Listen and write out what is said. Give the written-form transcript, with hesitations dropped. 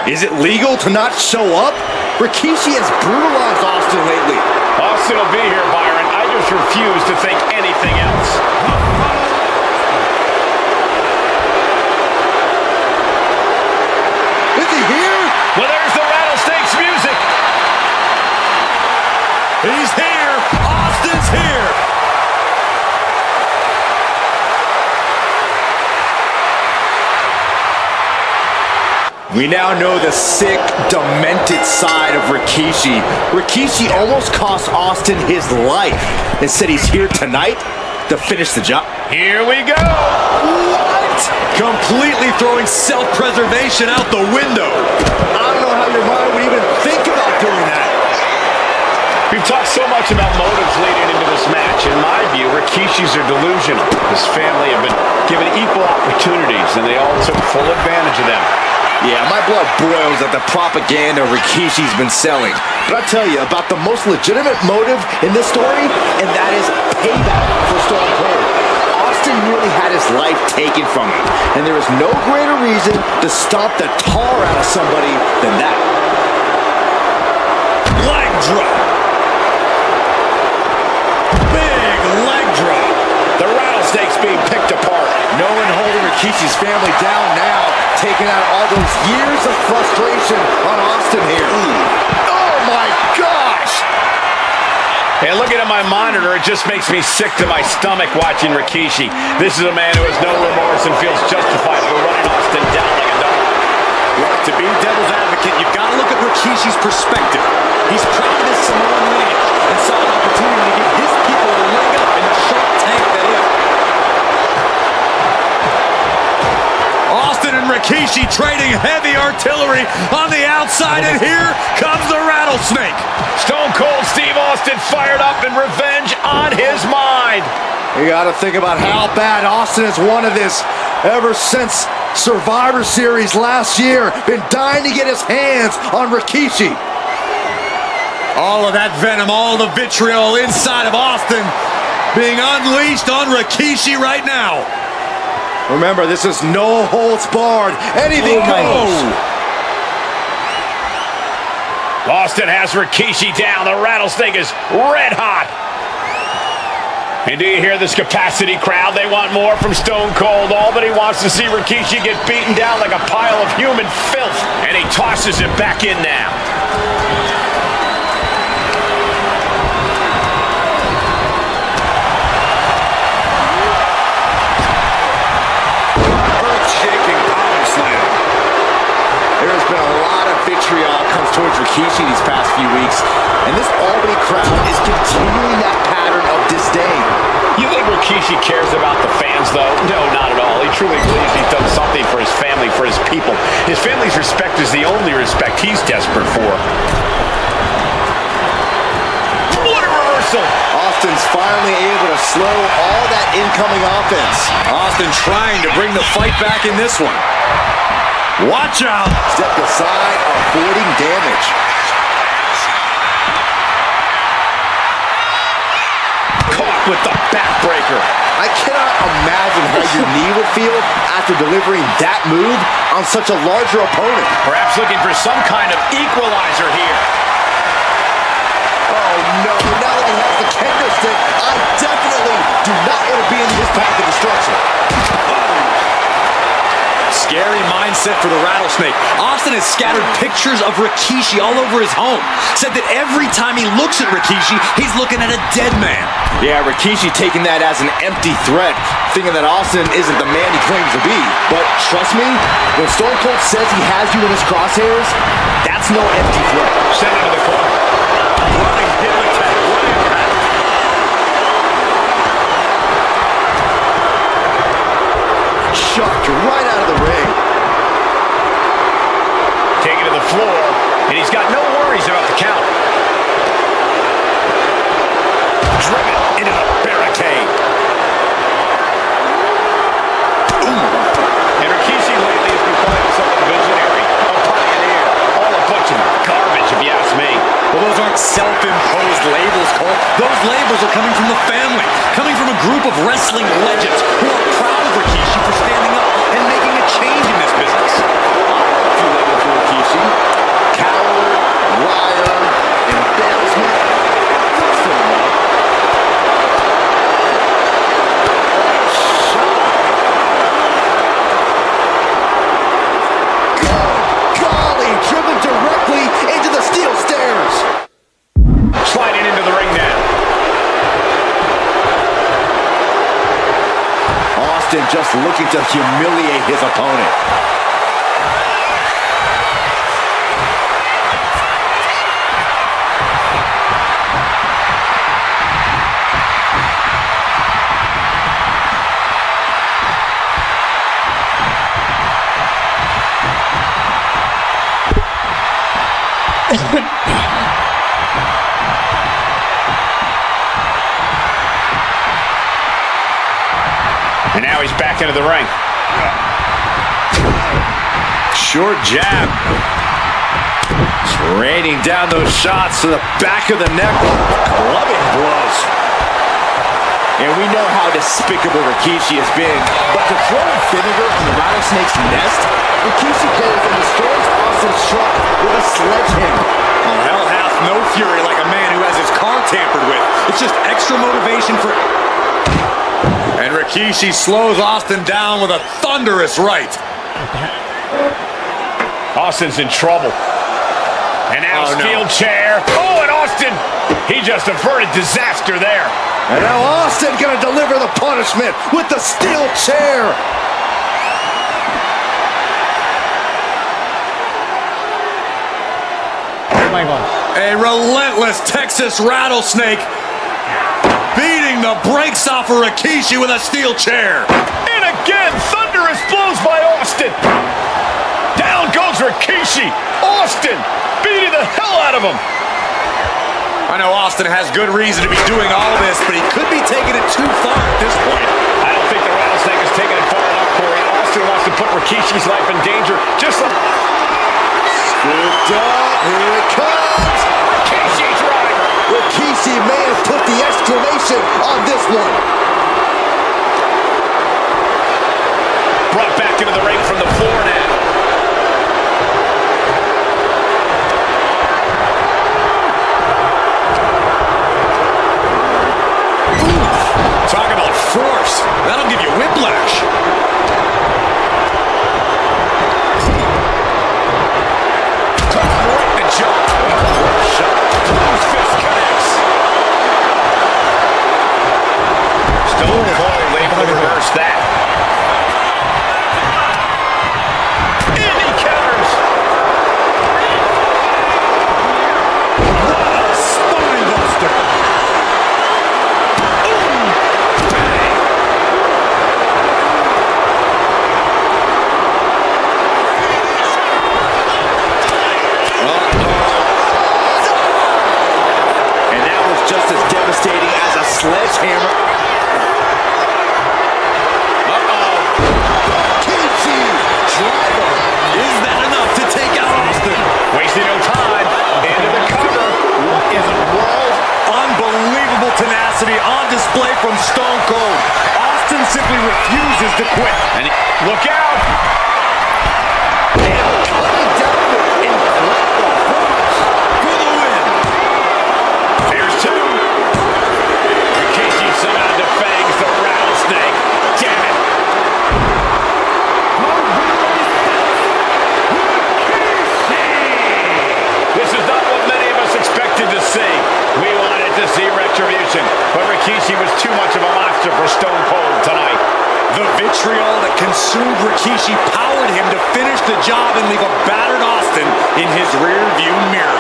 Is it legal to not show up? Rikishi has brutalized Austin lately. Austin will be here, Byron. I just refuse to think anything else. Is he here? Well, there's the Rattlesnakes music. He's here. Austin's here. We now know the sick, demented side of Rikishi. Rikishi almost cost Austin his life and said he's here tonight to finish the job. Here we go. What? Completely throwing self-preservation out the window. I don't know how your mind would even think about doing that. We've talked so much about motives leading into this match. In my view, Rikishis are delusional. His family have been given equal opportunities, and they all took full advantage of them. Yeah, my blood boils at the propaganda Rikishi's been selling. But I'll tell you about the most legitimate motive in this story, and that is payback for Stone Cold. Austin nearly had his life taken from him, and there is no greater reason to stomp the tar out of somebody than that. Leg drop. Big leg drop. The Rattlesnakes being picked apart. No one holding Rikishi's family down now, taking out all those years of frustration on Austin here. Oh my gosh! And looking at my monitor, it just makes me sick to my stomach watching Rikishi. This is a man who has no remorse and feels justified for running Austin down like a dog. Look, to be devil's advocate, you've got to look at Rikishi's perspective. He's proud of his Samoan lineage and saw an opportunity to give his people a leg up in the Shark Tank that is. Austin and Rikishi trading heavy artillery on the outside, and here comes the Rattlesnake. Stone Cold Steve Austin fired up and revenge on his mind. You got to think about how bad Austin has wanted this ever since Survivor Series last year. Been dying to get his hands on Rikishi. All of that venom, all the vitriol inside of Austin being unleashed on Rikishi right now. Remember, this is no holds barred. Anything goes. Austin has Rikishi down. The Rattlesnake is red hot. And do you hear this capacity crowd? They want more from Stone Cold. All that he wants to see Rikishi get beaten down like a pile of human filth. And he tosses him back in now. There's been a lot of vitriol comes towards Rikishi these past few weeks, and this Albany crowd is continuing that pattern of disdain. You think Rikishi cares about the fans, though? No, not at all. He truly believes he's done something for his family, for his people. His family's respect is the only respect he's desperate for. What a reversal! Austin's finally able to slow all that incoming offense. Austin trying to bring the fight back in this one. Watch out! Step aside, avoiding damage. Caught with the backbreaker. I cannot imagine how your knee would feel after delivering that move on such a larger opponent. Perhaps looking for some kind of equalizer here. Oh no, now that he has the kendo stick, I definitely do not want to be in his path of destruction. Scary mindset for the Rattlesnake. Austin has scattered pictures of Rikishi all over his home. Said that every time he looks at Rikishi, he's looking at a dead man. Yeah, Rikishi taking that as an empty threat, thinking that Austin isn't the man he claims to be. But trust me, when Stone Cold says he has you in his crosshairs, that's no empty threat. Send him to the corner. Running hip attack. What impact. Shucked right out of the ring. Taken to the floor, and he's got no worries about the count. Driven into the barricade. And Rikishi lately has been calling himself a visionary, a pioneer, all a bunch of garbage if you ask me. Well, those aren't self-imposed labels, Cole. Those labels are coming from the family, coming from a group of wrestling legends who are proud of Rikishi for standing up and making a change in this business. I have a few labels for Rikishi. just looking to humiliate his opponent. And now he's back into the ring. Short jab. Just raining down those shots to the back of the neck. Clubbing blows. And we know how despicable Rikishi has been, but to throw vinegar on the rattlesnake's nest, Rikishi goes and destroys Austin's truck with a sledgehammer. Well, hell hath no fury like a man who has his car tampered with. It's just extra motivation for... And Rikishi slows Austin down with a thunderous right. Austin's in trouble. And now steel chair. Oh, and Austin, he just averted disaster there. And now Austin gonna deliver the punishment with the steel chair. Oh my God. A relentless Texas rattlesnake beating the brakes off of Rikishi with a steel chair. And again, thunderous blows by Austin. Down goes Rikishi. Austin beating the hell out of him. I know Austin has good reason to be doing all this, but he could be taking it too far at this point. I don't think the rattlesnake is taking it far enough, Corey. Austin wants to put Rikishi's life in danger. Just like... Scooped up, here it comes. Rikishi driver. Rikishi may have put the exclamation on this one. Brought back into the ring from the floor now. Talk about force. That'll give you whiplash. Right in the jaw. His fist connects. Stone Cold able to reverse that. And he counters. What a spine buster. Just as devastating as a sledgehammer. Rikishi driver. Is that enough to take out Austin? Wasting no time. Into the cover. What is it, world? Unbelievable tenacity on display from Stone Cold. Austin simply refuses to quit. And look out. And coming down with incredible force For the win. Here's two. Rikishi somehow defangs the rattlesnake. Damn it. This is not what many of us expected to see. We wanted to see retribution, but Rikishi was too much of a monster for Stone Cold tonight. The vitriol that consumed Rikishi powered him to finish the job and leave a battered Austin in his rear-view mirror.